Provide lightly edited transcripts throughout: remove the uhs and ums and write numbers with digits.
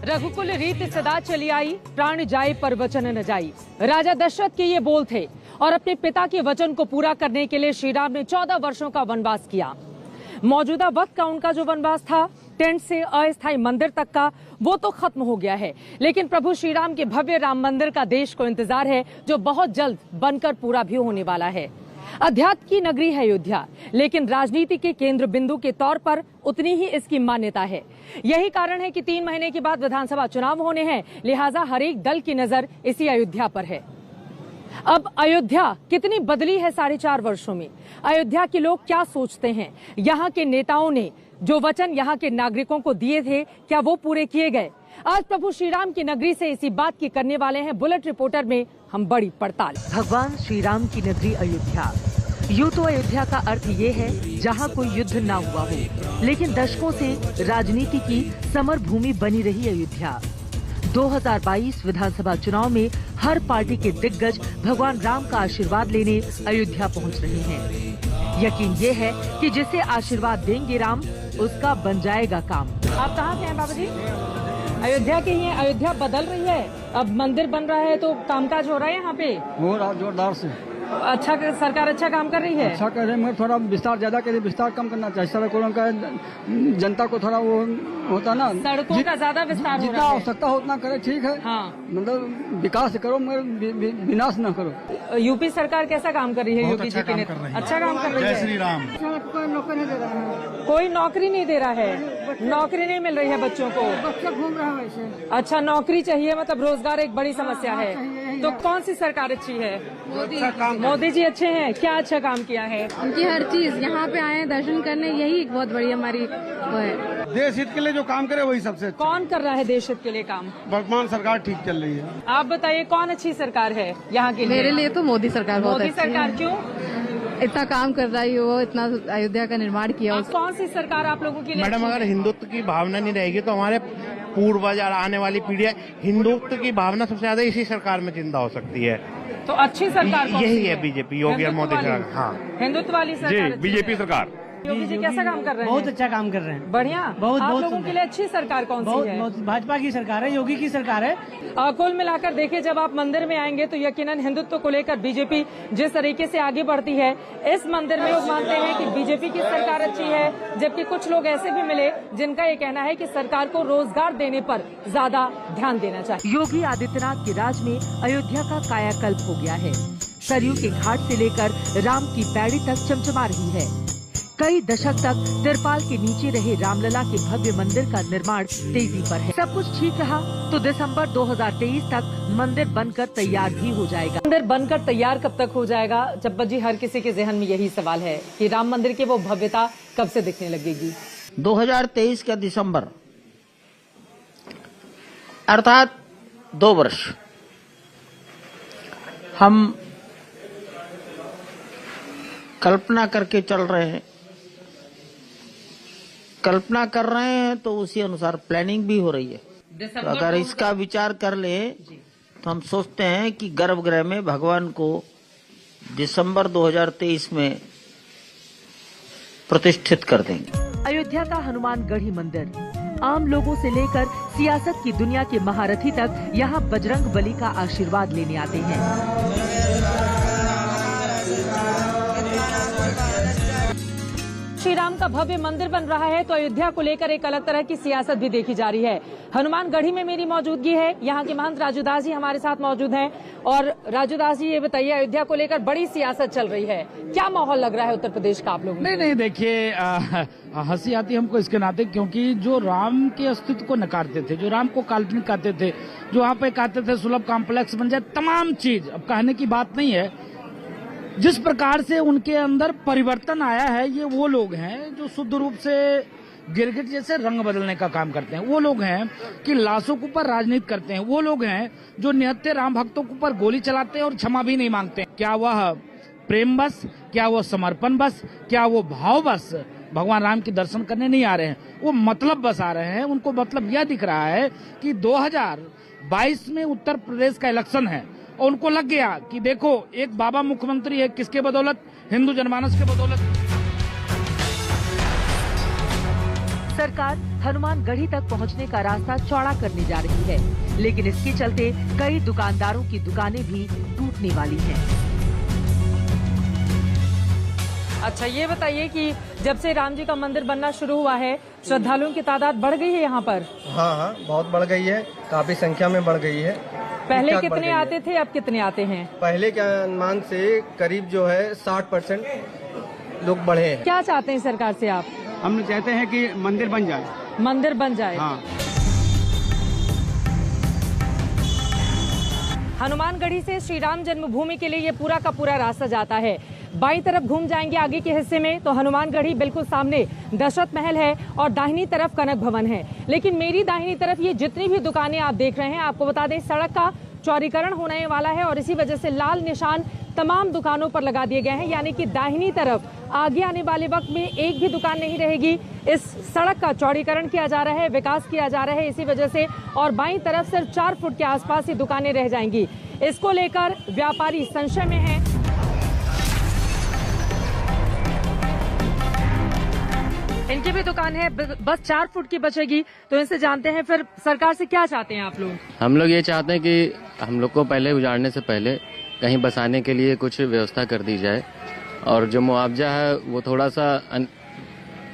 रघुकुल रीत सदा चली आई, प्राण जाए पर वचन न जाई। राजा दशरथ के ये बोल थे और अपने पिता के वचन को पूरा करने के लिए श्री राम ने 14 वर्षों का वनवास किया। मौजूदा वक्त का उनका जो वनवास था, टेंट से अस्थायी मंदिर तक का, वो तो खत्म हो गया है। लेकिन प्रभु श्री राम के भव्य राम मंदिर का देश को इंतजार है, जो बहुत जल्द बनकर पूरा भी होने वाला है। अध्यात्म की नगरी है अयोध्या, लेकिन राजनीति के केंद्र बिंदु के तौर पर उतनी ही इसकी मान्यता है। यही कारण है कि 3 महीने के बाद विधानसभा चुनाव होने हैं, लिहाजा हर एक दल की नजर इसी अयोध्या पर है। अब अयोध्या कितनी बदली है 4.5 वर्षों में। अयोध्या के लोग क्या सोचते हैं, यहाँ के नेताओं ने जो वचन यहाँ के नागरिकों को दिए थे, क्या वो पूरे किए गए? आज प्रभु श्री राम की नगरी से इसी बात की करने वाले हैं बुलेट रिपोर्टर में हम बड़ी पड़ताल। भगवान श्री राम की नगरी अयोध्या। यूँ तो अयोध्या का अर्थ ये है जहाँ कोई युद्ध ना हुआ हो, लेकिन दशकों से राजनीति की समर भूमि बनी रही अयोध्या। 2022 विधानसभा चुनाव में हर पार्टी के दिग्गज भगवान राम का आशीर्वाद लेने अयोध्या पहुंच रहे हैं। यकीन ये है कि जिसे आशीर्वाद देंगे राम, उसका बन जाएगा काम। आप कहाँ से हैं बाबा जी? अयोध्या के ही हैं। अयोध्या बदल रही है, अब मंदिर बन रहा है तो कामकाज हो रहा है यहाँ पे। हो रहा जोरदार से। अच्छा, सरकार अच्छा काम कर रही है। अच्छा कर रहे हैं, मगर थोड़ा विस्तार ज्यादा करे, विस्तार कम करना चाहिए। सड़कों का जनता को थोड़ा वो होता ना, सड़कों का ज्यादा विस्तार हो जितना रहा है। आवश्यकता हो उतना करे, ठीक है। हाँ, मतलब विकास करो मगर विनाश न करो। यूपी सरकार कैसा काम कर रही है? योगी जी की अच्छा काम कर रही है। जय श्री राम। कोई नौकरी नहीं दे रहा है, नौकरी नहीं मिल रही है बच्चों को। बच्चा घूम रहा है वैसे। अच्छा, नौकरी चाहिए, मतलब रोजगार एक बड़ी समस्या है। तो कौन सी सरकार अच्छी है? मोदी जी अच्छे हैं। क्या अच्छा काम किया है? उनकी हर चीज, यहाँ पे आए हैं दर्शन करने, यही एक बहुत बड़ी हमारी वो है। देश हित के लिए जो काम करे वही सबसे अच्छा। कौन कर रहा है देश हित के लिए काम? वर्तमान सरकार ठीक चल रही है। आप बताइए कौन अच्छी सरकार है यहाँ के लिए? मेरे लिए तो मोदी सरकार बहुत मोदी अच्छी है। सरकार क्यों? इतना काम कर रहा है वो, इतना अयोध्या का निर्माण किया। कौन सी सरकार आप लोगों के लिए? मैडम, अगर हिंदुत्व की भावना नहीं रहेगी तो हमारे पूर्वज और आने वाली पीढ़ियां हिंदुत्व की भावना सबसे ज्यादा इसी सरकार में जिंदा हो सकती है। तो अच्छी सरकार कौन यही सी है बीजेपी, योगी और मोदी सरकार। हाँ, हिंदुत्व वाली सरकार अच्छी बीजेपी है। सरकार। योगी जी कैसा काम कर रहे हैं? बहुत अच्छा काम कर रहे हैं। बढ़िया। बहुत आप बहुत लोगों के लिए अच्छी सरकार कौन सी है? भाजपा की सरकार है, योगी की सरकार है। कुल मिलाकर देखिए, जब आप मंदिर में आएंगे तो यकीनन हिंदुत्व को लेकर बीजेपी जिस तरीके से आगे बढ़ती है, इस मंदिर में लोग मानते हैं कि बीजेपी की सरकार अच्छी है, जबकि कुछ लोग ऐसे भी मिले जिनका ये कहना है कि सरकार को रोजगार देने पर ज्यादा ध्यान देना चाहिए। योगी आदित्यनाथ के राज में अयोध्या का कायाकल्प हो गया है। सरयू के घाट से लेकर राम की पैड़ी तक चमचमा रही है। कई दशक तक तिरपाल के नीचे रहे रामलला के भव्य मंदिर का निर्माण तेजी पर है। सब कुछ ठीक रहा तो दिसंबर 2023 तक मंदिर बनकर तैयार भी हो जाएगा। मंदिर बनकर तैयार कब तक हो जाएगा? जब्बत जी, हर किसी के जहन में यही सवाल है कि राम मंदिर की वो भव्यता कब से दिखने लगेगी? 2023 का दिसंबर, अर्थात 2 वर्ष। हम कल्पना करके चल रहे हैं, कल्पना कर रहे हैं तो उसी अनुसार प्लानिंग भी हो रही है। तो अगर इसका विचार कर ले तो हम सोचते हैं कि गर्भगृह में भगवान को दिसंबर 2023 में प्रतिष्ठित कर देंगे। अयोध्या का हनुमानगढ़ी मंदिर, आम लोगों से लेकर सियासत की दुनिया के महारथी तक यहाँ बजरंग बली का आशीर्वाद लेने आते हैं। श्री राम का भव्य मंदिर बन रहा है तो अयोध्या को लेकर एक अलग तरह की सियासत भी देखी जा रही है। हनुमानगढ़ी में मेरी मौजूदगी है, यहाँ के महंत राजू दास जी हमारे साथ मौजूद हैं। और राजू दास जी, ये बताइए, अयोध्या को लेकर बड़ी सियासत चल रही है, क्या माहौल लग रहा है उत्तर प्रदेश का आप लोगों को? नहीं, देखिए, हंसी आती हमको इसके नाते, क्योंकि जो राम के अस्तित्व को नकारते थे, जो राम को काल्पनिक कहते थे, जो वहाँ पे कहते थे सुलभ कॉम्प्लेक्स बन जाए, तमाम चीज अब कहने की बात नहीं है। जिस प्रकार से उनके अंदर परिवर्तन आया है, ये वो लोग हैं जो शुद्ध रूप से गिरगिट जैसे रंग बदलने का काम करते हैं। वो लोग हैं कि लाशों के ऊपर राजनीति करते हैं। वो लोग हैं जो निहत्थे राम भक्तों के ऊपर गोली चलाते हैं और क्षमा भी नहीं मांगते। क्या वह प्रेम बस, क्या वो समर्पण बस, क्या वो भाव बस भगवान राम के दर्शन करने नहीं आ रहे हैं? वो मतलब बस आ रहे हैं। उनको मतलब यह दिख रहा है कि 2022 में उत्तर प्रदेश का इलेक्शन है और उनको लग गया कि देखो, एक बाबा मुख्यमंत्री है, किसके बदौलत? हिंदू जनमानस के बदौलत। सरकार हनुमानगढ़ी तक पहुंचने का रास्ता चौड़ा करने जा रही है, लेकिन इसके चलते कई दुकानदारों की दुकानें भी टूटने वाली हैं। अच्छा, ये बताइए कि जब से राम जी का मंदिर बनना शुरू हुआ है, श्रद्धालुओं की तादाद बढ़ गई है यहाँ पर? हाँ, बहुत बढ़ गई है, काफी संख्या में बढ़ गई है। पहले कितने आते थे, अब कितने आते हैं? पहले के अनुमान से करीब जो है 60% लोग बढ़े हैं। क्या चाहते हैं सरकार से आप? हम चाहते हैं कि मंदिर बन जाए। मंदिर बन जाए। हाँ। हनुमानगढ़ी से श्री राम जन्मभूमि के लिए ये पूरा का पूरा रास्ता जाता है। बाईं तरफ घूम जाएंगे आगे के हिस्से में तो हनुमानगढ़ी बिल्कुल सामने दशरथ महल है और दाहिनी तरफ कनक भवन है। लेकिन मेरी दाहिनी तरफ ये जितनी भी दुकानें आप देख रहे हैं, आपको बता दें सड़क का चौड़ीकरण होने वाला है और इसी वजह से लाल निशान तमाम दुकानों पर लगा दिए गए हैं, यानी कि दाहिनी तरफ आगे आने वाले वक्त में एक भी दुकान नहीं रहेगी। इस सड़क का चौड़ीकरण किया जा रहा है, विकास किया जा रहा है इसी वजह से, और बाईं तरफ सिर्फ 4 फुट के आसपास ही दुकानें रह जाएंगी। इसको लेकर व्यापारी संशय में हैं। इनकी भी दुकान है, बस 4 फुट की बचेगी, तो इनसे जानते हैं फिर सरकार से क्या चाहते हैं आप लोग? हम लोग ये चाहते हैं कि हम लोग को पहले उजाड़ने से पहले कहीं बसाने के लिए कुछ व्यवस्था कर दी जाए और जो मुआवजा है वो थोड़ा सा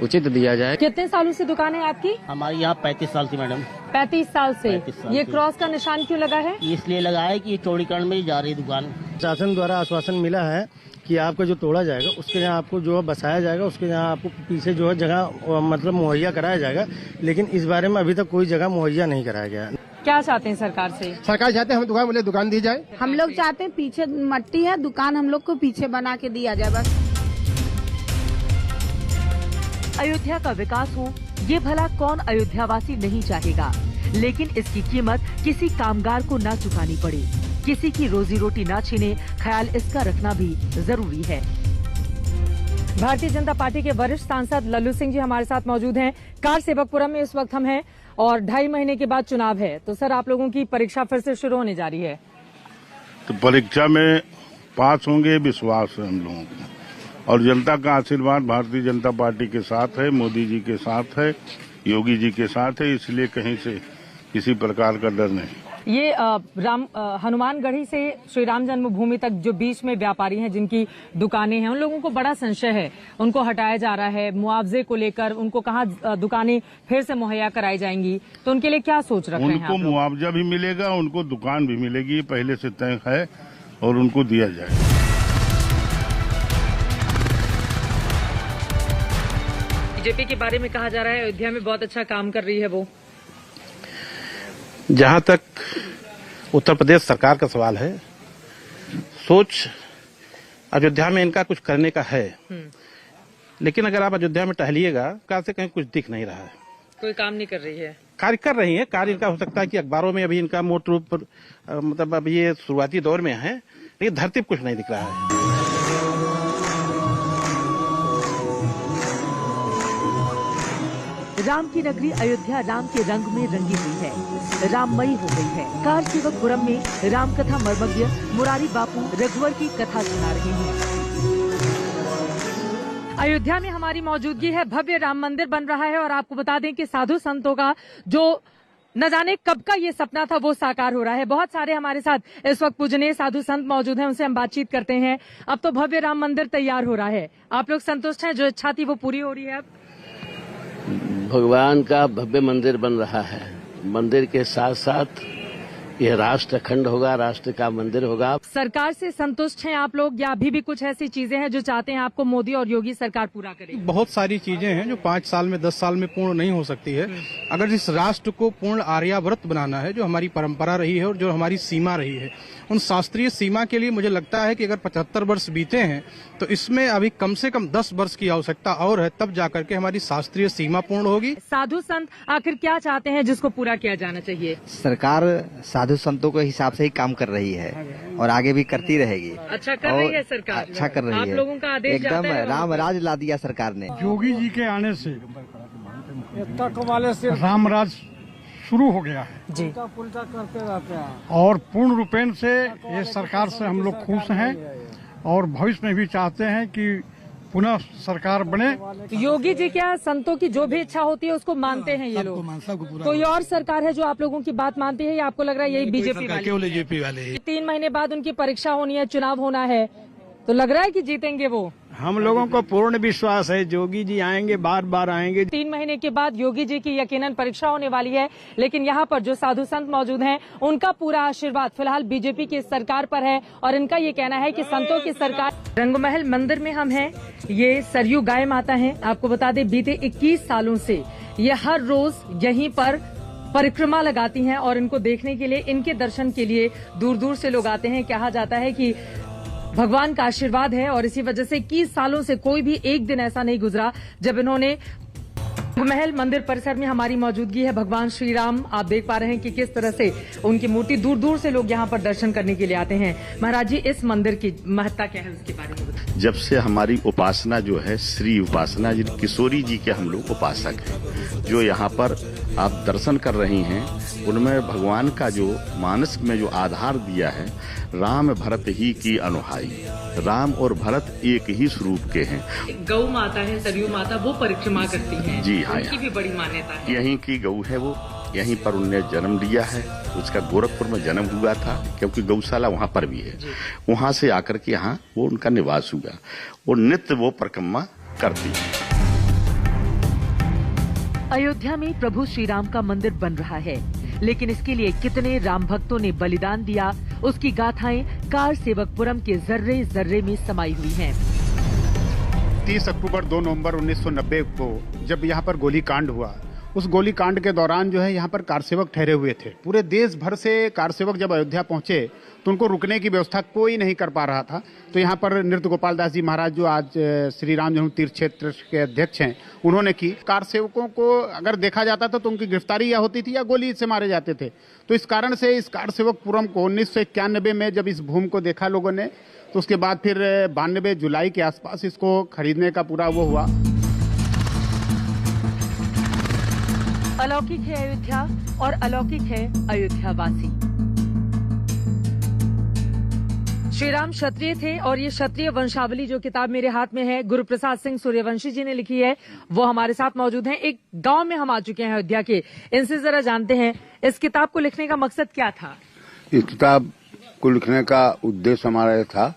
उचित दिया जाए। कितने सालों से दुकान है आपकी? हमारी यहाँ 35 साल थी मैडम। 35 साल से? 35 साल ये क्रॉस का निशान क्यों लगा है? इसलिए लगा है कि ये चौड़ीकरण में ही जा रही दुकान। शासन द्वारा आश्वासन मिला है कि आपका जो तोड़ा जाएगा उसके यहाँ आपको जो है बसाया जाएगा, उसके यहाँ आपको पीछे जो है जगह मतलब मुहैया कराया जाएगा, लेकिन इस बारे में अभी तक कोई जगह मुहैया नहीं कराया गया। क्या चाहते हैं सरकार से? सरकार चाहते हैं हम दुकान बोले दुकान दी जाए। हम लोग चाहते हैं पीछे मट्टी है, दुकान हम लोग को पीछे बना के दिया जाए बस। अयोध्या का विकास हो ये भला कौन अयोध्यावासी नहीं चाहेगा, लेकिन इसकी कीमत किसी कामगार को ना चुकानी पड़े, किसी की रोजी रोटी ना छीने, ख्याल इसका रखना भी जरूरी है। भारतीय जनता पार्टी के वरिष्ठ सांसद लल्लू सिंह जी हमारे साथ मौजूद हैं। कार सेवकपुरम में इस वक्त हम हैं और 2.5 महीने के बाद चुनाव है, तो सर आप लोगों की परीक्षा फिर से शुरू होने जा रही है। तो परीक्षा में पास होंगे, विश्वास है हम लोगों को, और जनता का आशीर्वाद भारतीय जनता पार्टी के साथ है, मोदी जी के साथ है, योगी जी के साथ है, इसलिए कहीं से किसी प्रकार का डर नहीं। ये हनुमानगढ़ी से श्री राम जन्मभूमि तक जो बीच में व्यापारी हैं जिनकी दुकानें हैं, उन लोगों को बड़ा संशय है, उनको हटाया जा रहा है मुआवजे को लेकर, उनको कहाँ दुकानें फिर से मुहैया कराई जाएंगी, तो उनके लिए क्या सोच रखे हैं? उनको मुआवजा भी मिलेगा, उनको दुकान भी मिलेगी, पहले से तय है और उनको दिया जाएगा। बीजेपी के बारे में कहा जा रहा है अयोध्या में बहुत अच्छा काम कर रही है वो। जहां तक उत्तर प्रदेश सरकार का सवाल है, सोच अयोध्या में इनका कुछ करने का है, लेकिन अगर आप अयोध्या में टहलिएगा कहाँ से कहीं कुछ दिख नहीं रहा है। कोई काम नहीं कर रही है। कार्य कर रही है, कार्य इनका हो सकता है कि अखबारों में अभी इनका मोट रूप मतलब अभी ये शुरुआती दौर में है, लेकिन धरती पर कुछ नहीं दिख रहा है। राम की नगरी अयोध्या राम के रंग में रंगी हुई है, राममयी हो गई है। कार सेवकपुरम में राम कथा मर्मज्ञ मुरारी बापू रघुवर की कथा सुना रहे हैं। अयोध्या में हमारी मौजूदगी है, भव्य राम मंदिर बन रहा है और आपको बता दें कि साधु संतों का जो न जाने कब का ये सपना था वो साकार हो रहा है। बहुत सारे हमारे साथ इस वक्त पूजनीय साधु संत मौजूद हैं, उनसे हम बातचीत करते हैं। अब तो भव्य राम मंदिर तैयार हो रहा है, आप लोग संतुष्ट हैं? जो इच्छा थी वो पूरी हो रही है? अब भगवान का भव्य मंदिर बन रहा है। मंदिर के साथ साथ यह राष्ट्र अखंड होगा, राष्ट्र का मंदिर होगा। सरकार से संतुष्ट हैं आप लोग या अभी भी कुछ ऐसी चीजें हैं जो चाहते हैं आपको मोदी और योगी सरकार पूरा करे? बहुत सारी चीजें हैं जो 5 साल में 10 साल में पूर्ण नहीं हो सकती है। अगर इस राष्ट्र को पूर्ण आर्यावर्त बनाना है, जो हमारी परंपरा रही है और जो हमारी सीमा रही है, उन शास्त्रीय सीमा के लिए मुझे लगता है कि अगर 75 वर्ष बीते हैं तो इसमें अभी कम से कम 10 वर्ष की आवश्यकता और है, तब जाकर के हमारी शास्त्रीय सीमा पूर्ण होगी। साधु संत आखिर क्या चाहते हैं जिसको पूरा किया जाना चाहिए? सरकार साधु संतों के हिसाब से ही काम कर रही है और आगे भी करती रहेगी। अच्छा कर रही है सरकार, अच्छा कर रही है। आप लोगों का आदेश एकदम राम राज ला दिया सरकार ने। योगी जी के आने से राम राज शुरू हो गया है जी, करते रहते हैं और पूर्ण रूपेण से ये सरकार से हम लोग खुश हैं और भविष्य में भी चाहते हैं कि पुनः सरकार बने। योगी जी क्या संतों की जो भी इच्छा होती है उसको मानते हैं ये लोग? कोई और सरकार है जो आप लोगों की बात मानती है या आपको लग रहा है यही बीजेपी वाले? केवल बीजेपी वाले ही। 3 महीने बाद उनकी परीक्षा होनी है, चुनाव होना है, तो लग रहा है कि जीतेंगे वो? हम लोगों को पूर्ण विश्वास है योगी जी आएंगे, बार बार आएंगे। 3 महीने के बाद योगी जी की यकीनन परीक्षा होने वाली है, लेकिन यहाँ पर जो साधु संत मौजूद हैं उनका पूरा आशीर्वाद फिलहाल बीजेपी की सरकार पर है और इनका ये कहना है कि संतों की सरकार। रंगमहल मंदिर में हम हैं, ये सरयू गाय माता हैं। आपको बता दें बीते 21 सालों से ये हर रोज यहीं पर परिक्रमा लगाती हैं और इनको देखने के लिए, इनके दर्शन के लिए दूर दूर से लोग आते हैं। कहा जाता है कि भगवान का आशीर्वाद है और इसी वजह से 21 सालों से कोई भी एक दिन ऐसा नहीं गुजरा जब इन्होंने महल मंदिर परिसर में हमारी मौजूदगी है। भगवान श्री राम आप देख पा रहे हैं कि किस तरह से उनकी मूर्ति दूर दूर से लोग यहाँ पर दर्शन करने के लिए आते हैं। महाराज जी, इस मंदिर की महत्ता क्या है उसके बारे में बताइए। जब से हमारी उपासना जो है श्री उपासना जी किशोरी जी के हम लोग उपासक हैं, जो यहाँ पर आप दर्शन कर रही हैं, उनमें भगवान का जो मानस में जो आधार दिया है, राम भरत ही की अनुहाई, राम और भरत एक ही स्वरूप के हैं। गौ माता है, सरयू माता, वो परिक्रमा करती हैं। जी हाँ, उनकी भी बड़ी मान्यता है। यहीं की गौ है वो, यहीं पर उनने जन्म लिया है। उसका गोरखपुर में जन्म हुआ था क्योंकि गौशाला वहाँ पर भी है। वहाँ से आकर के यहाँ वो उनका निवास हुआ। वो नित्य वो परिक्रमा करती है। अयोध्या में प्रभु श्री राम का मंदिर बन रहा है, लेकिन इसके लिए कितने राम भक्तों ने बलिदान दिया, उसकी गाथाएं कार सेवकपुरम के जर्रे जर्रे में समाई हुई हैं। 30 अक्टूबर 2 नवंबर 1990 को जब यहाँ पर गोलीकांड हुआ, उस गोलीकांड के दौरान जो है यहाँ पर कार सेवक ठहरे हुए थे। पूरे देश भर से कार सेवक जब अयोध्या पहुंचे तो उनको रुकने की व्यवस्था कोई नहीं कर पा रहा था। तो यहाँ पर नृत्य गोपाल दास जी महाराज जो आज श्री राम जन्म तीर्थ क्षेत्र के अध्यक्ष हैं, उन्होंने की कार सेवकों को अगर देखा जाता था तो उनकी गिरफ्तारी या होती थी या गोली से मारे जाते थे। तो इस कारण से इस कार सेवकपुरम को 1991 में जब इस भूमि को देखा लोगों ने, तो उसके बाद फिर 92 जुलाई के आसपास इसको खरीदने का पूरा वो हुआ। अलौकिक है अयोध्या और अलौकिक है अयोध्यावासी। श्री राम क्षत्रिय थे और ये क्षत्रिय वंशावली जो किताब मेरे हाथ में है, गुरु प्रसाद सिंह सूर्यवंशी जी ने लिखी है, वो हमारे साथ मौजूद हैं। एक गांव में हम आ चुके हैं अयोध्या के, इनसे जरा जानते हैं इस किताब को लिखने का मकसद क्या था। इस किताब को लिखने का उद्देश्य हमारा यह था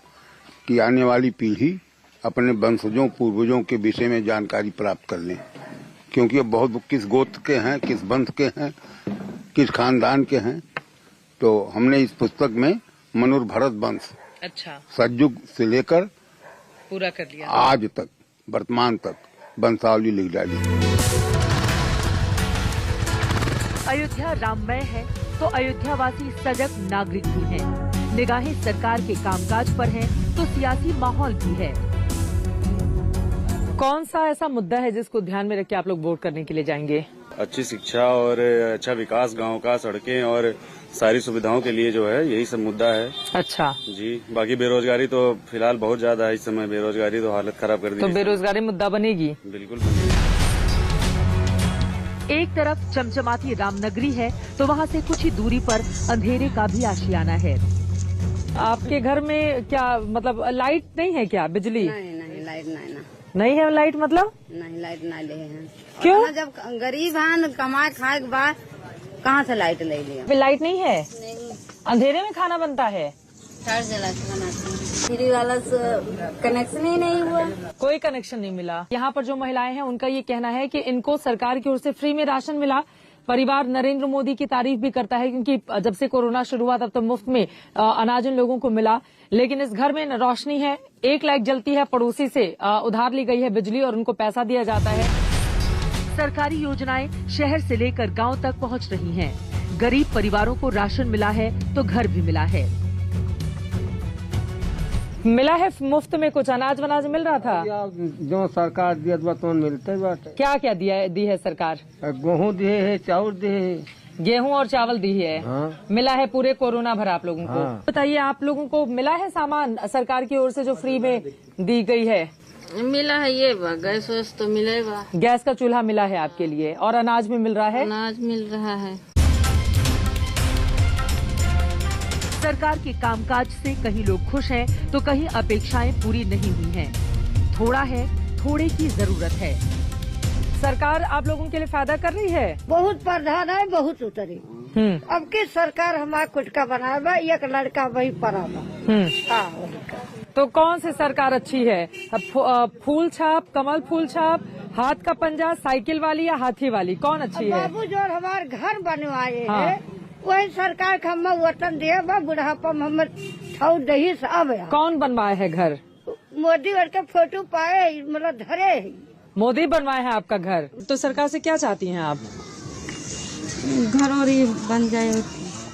कि आने वाली पीढ़ी अपने वंशजों पूर्वजों के विषय में जानकारी प्राप्त कर लें, क्योंकि अब बहुत किस गोत्र के हैं, किस वंश के हैं, किस खानदान के हैं। तो हमने इस पुस्तक में मनुर भरत वंश सतयुग से लेकर पूरा कर लिया, आज तक वर्तमान तक वंशावली लिख डाली। अयोध्या राममय है तो अयोध्यावासी सजग नागरिक भी हैं। निगाहें सरकार के कामकाज पर हैं तो सियासी माहौल भी है। कौन सा ऐसा मुद्दा है जिसको ध्यान में रख के आप लोग वोट करने के लिए जाएंगे? अच्छी शिक्षा और अच्छा विकास गांव का, सड़कें और सारी सुविधाओं के लिए जो है, यही सब मुद्दा है। अच्छा जी, बाकी बेरोजगारी तो फिलहाल बहुत ज्यादा है इस समय। बेरोजगारी तो हालत खराब कर दी। तो बेरोजगारी मुद्दा बनेगी? बिल्कुल बनेगी। एक तरफ चमचमाती रामनगरी है तो वहाँ से कुछ ही दूरी पर अंधेरे का भी आशियाना है। आपके घर में क्या मतलब लाइट नहीं है क्या, बिजली? नहीं लाइट नहीं है। लाइट मतलब नहीं, लाइट नहीं ले हैं। क्यों? जब गरीब हैं, कमाए खाए के बाद कहाँ से लाइट ले लिया? लाइट नहीं है, अंधेरे में खाना बनता है। चार्ज जला के बनाते हैं। फ्री वाला कनेक्शन ही नहीं हुआ, कोई कनेक्शन नहीं मिला। यहाँ पर जो महिलाएं हैं उनका ये कहना है कि इनको सरकार की ओर से फ्री में राशन मिला। परिवार नरेंद्र मोदी की तारीफ भी करता है क्योंकि जब से कोरोना शुरू हुआ तब तो मुफ्त में अनाज इन लोगों को मिला। लेकिन इस घर में न रोशनी है, एक लाइट जलती है, पड़ोसी से उधार ली गई है बिजली और उनको पैसा दिया जाता है। सरकारी योजनाएं शहर से लेकर गांव तक पहुंच रही हैं। गरीब परिवारों को राशन मिला है तो घर भी मिला है। मिला है मुफ्त में, कुछ अनाज वनाज मिल रहा था जो सरकार दिया तो मिलते बात। क्या क्या दी है सरकार? गेहूँ दिए है, चावल दिए है, गेहूं और चावल दी है। हाँ। मिला है पूरे कोरोना भर आप लोगों को। हाँ। बताइए आप लोगों को मिला है सामान सरकार की ओर से जो फ्री में दी गई है? मिला है, ये गैस वैस तो मिलेगा। गैस का चूल्हा मिला है आपके लिए और अनाज भी मिल रहा है? अनाज मिल रहा है। सरकार के कामकाज से कहीं लोग खुश हैं तो कहीं अपेक्षाएं पूरी नहीं हुई हैं। थोड़ा है, थोड़े की जरूरत है। सरकार आप लोगों के लिए फायदा कर रही है? बहुत प्रधान है, बहुत उतरी। अब की सरकार हमारा खुद का बनाया, एक लड़का वही पड़ा। तो कौन सी सरकार अच्छी है? फूल छाप, कमल फूल छाप, हाथ का पंजा, साइकिल वाली या हाथी वाली, कौन अच्छी है? बाबू जो हमारे घर बनवाए है वही सरकार का हम वतन दिए, बुढ़ापा में छाऊ दही से अब कौन बनवाए है घर? मोदी और के फोटो पाए, मतलब धरे है। मोदी बनवाए हैं आपका घर। तो सरकार से क्या चाहती हैं आप? घर और ही बन जाए।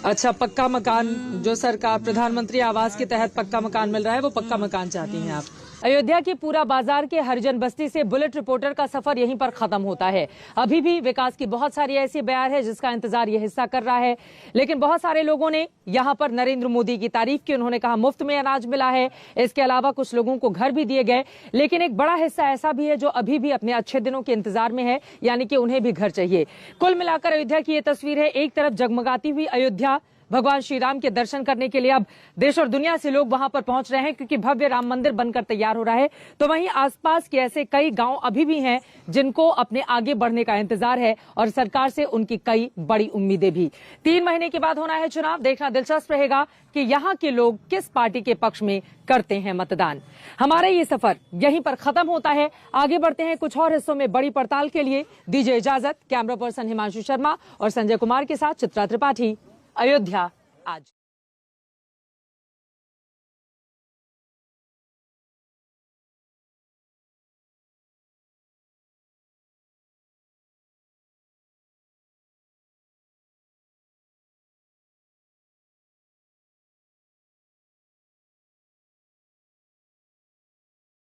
अच्छा, पक्का मकान, जो सरकार प्रधानमंत्री आवास के तहत पक्का मकान मिल रहा है, वो पक्का मकान चाहती हैं आप। अयोध्या की पूरा बाजार के हरिजन बस्ती से बुलेट रिपोर्टर का सफर यहीं पर खत्म होता है। अभी भी विकास की बहुत सारी ऐसी बयार है जिसका इंतजार ये हिस्सा कर रहा है, लेकिन बहुत सारे लोगों ने यहाँ पर नरेंद्र मोदी की तारीफ की। उन्होंने कहा मुफ्त में अनाज मिला है, इसके अलावा कुछ लोगों को घर भी दिए गए, लेकिन एक बड़ा हिस्सा ऐसा भी है जो अभी भी अपने अच्छे दिनों के इंतजार में है, यानी कि उन्हें भी घर चाहिए। कुल मिलाकर अयोध्या की ये तस्वीर है। एक तरफ जगमगाती हुई अयोध्या, भगवान श्री राम के दर्शन करने के लिए अब देश और दुनिया से लोग वहां पर पहुंच रहे हैं क्योंकि भव्य राम मंदिर बनकर तैयार हो रहा है। तो वहीं आसपास के ऐसे कई गांव अभी भी हैं जिनको अपने आगे बढ़ने का इंतजार है और सरकार से उनकी कई बड़ी उम्मीदें भी। 3 महीने के बाद होना है चुनाव, देखना दिलचस्प रहेगा कि यहाँ के लोग किस पार्टी के पक्ष में करते हैं मतदान। हमारा ये सफर यहीं पर खत्म होता है। आगे बढ़ते हैं कुछ और हिस्सों में बड़ी पड़ताल के लिए। दीजिए इजाजत। कैमरा पर्सन हिमांशु शर्मा और संजय कुमार के साथ चित्रा त्रिपाठी, अयोध्या आज।